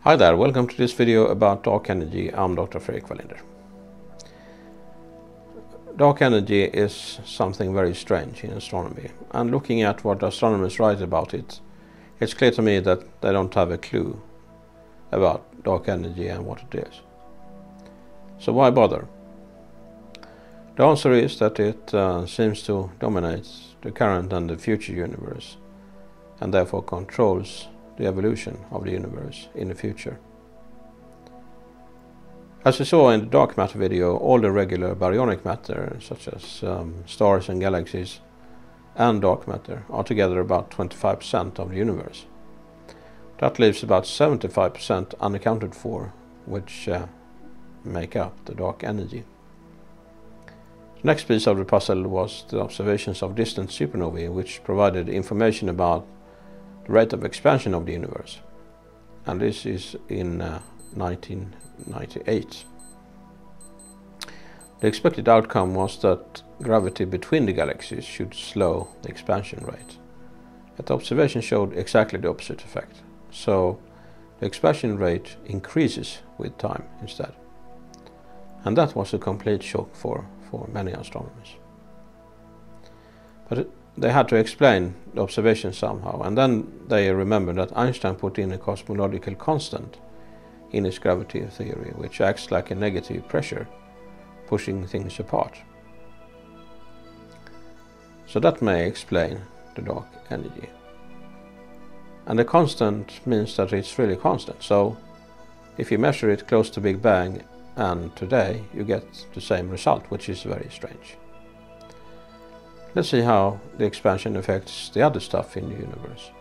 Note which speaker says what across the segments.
Speaker 1: Hi there, welcome to this video about dark energy. I'm Dr. Fredrik Wallinder. Dark energy is something very strange in astronomy, and looking at what astronomers write about it, it's clear to me that they don't have a clue about dark energy and what it is. So why bother? The answer is that it seems to dominate the current and the future universe, and therefore controls the evolution of the universe in the future. As we saw in the dark matter video, all the regular baryonic matter, such as stars and galaxies, and dark matter are together about 25% of the universe. That leaves about 75% unaccounted for, which make up the dark energy. The next piece of the puzzle was the observations of distant supernovae, which provided information about the rate of expansion of the universe, and this is in 1998. The expected outcome was that gravity between the galaxies should slow the expansion rate, but the observation showed exactly the opposite effect, so the expansion rate increases with time instead, and that was a complete shock for many astronomers. But they had to explain the observation somehow, and then they remembered that Einstein put in a cosmological constant in his gravity theory, which acts like a negative pressure, pushing things apart. So that may explain the dark energy. And the constant means that it's really constant, so if you measure it close to Big Bang and today, you get the same result, which is very strange. Let's see how the expansion affects the other stuff in the universe.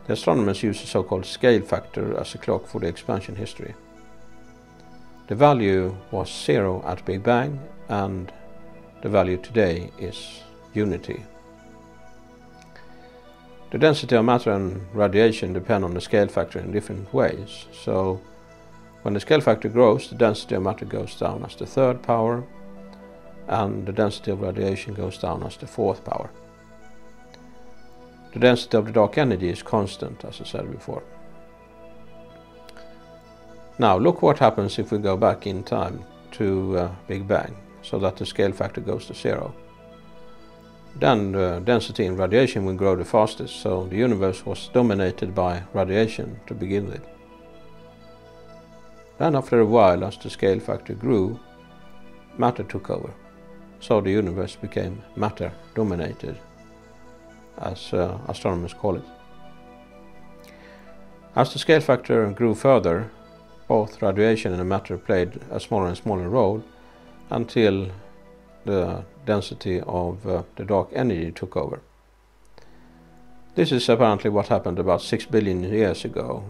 Speaker 1: The astronomers use a so-called scale factor as a clock for the expansion history. The value was 0 at Big Bang, and the value today is unity. The density of matter and radiation depend on the scale factor in different ways, so when the scale factor grows, the density of matter goes down as the third power, and the density of radiation goes down as the fourth power. The density of the dark energy is constant, as I said before. Now look what happens if we go back in time to Big Bang, so that the scale factor goes to 0. Then the density in radiation will grow the fastest, so the universe was dominated by radiation to begin with. Then after a while, as the scale factor grew, matter took over. So the universe became matter-dominated, as astronomers call it. As the scale factor grew further, both radiation and matter played a smaller and smaller role until the density of the dark energy took over. This is apparently what happened about 6 billion years ago,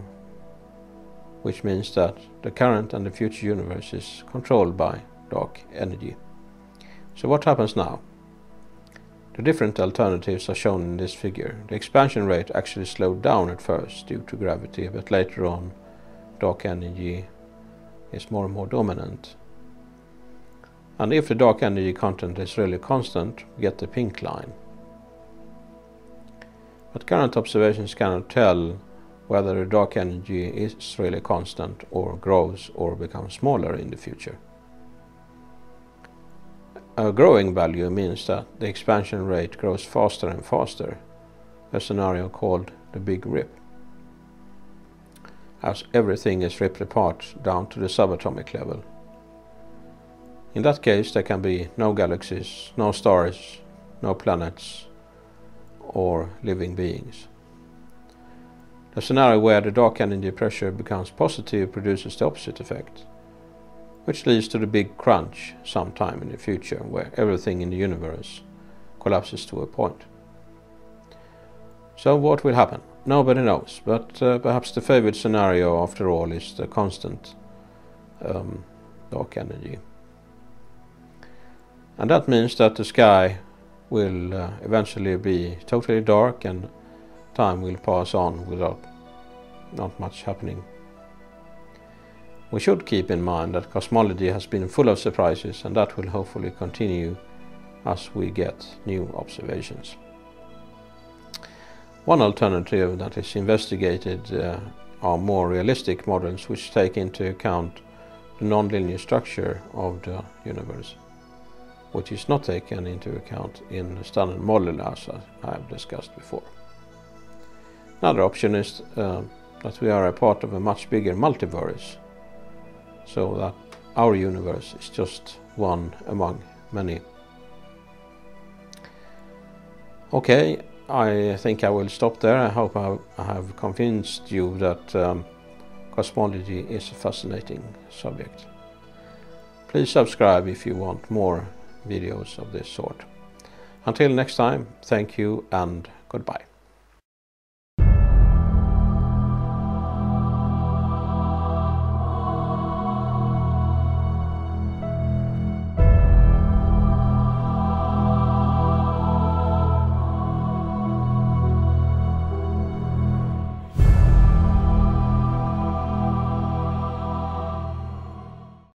Speaker 1: which means that the current and the future universe is controlled by dark energy. So what happens now? The different alternatives are shown in this figure. The expansion rate actually slowed down at first due to gravity, but later on dark energy is more and more dominant. And if the dark energy content is really constant, we get the pink line. But current observations cannot tell whether the dark energy is really constant or grows or becomes smaller in the future. A growing value means that the expansion rate grows faster and faster, a scenario called the Big Rip, as everything is ripped apart down to the subatomic level. In that case, there can be no galaxies, no stars, no planets, or living beings. The scenario where the dark energy pressure becomes positive produces the opposite effect, which leads to the big crunch sometime in the future, where everything in the universe collapses to a point. So what will happen? Nobody knows, but perhaps the favorite scenario after all is the constant dark energy. And that means that the sky will eventually be totally dark and time will pass on without not much happening. We should keep in mind that cosmology has been full of surprises, and that will hopefully continue as we get new observations. One alternative that is investigated are more realistic models which take into account the nonlinear structure of the universe, which is not taken into account in the standard model as I have discussed before. Another option is that we are a part of a much bigger multiverse, so that our universe is just one among many. Okay, I think I will stop there. I hope I have convinced you that cosmology is a fascinating subject. Please subscribe if you want more videos of this sort. Until next time, thank you and goodbye.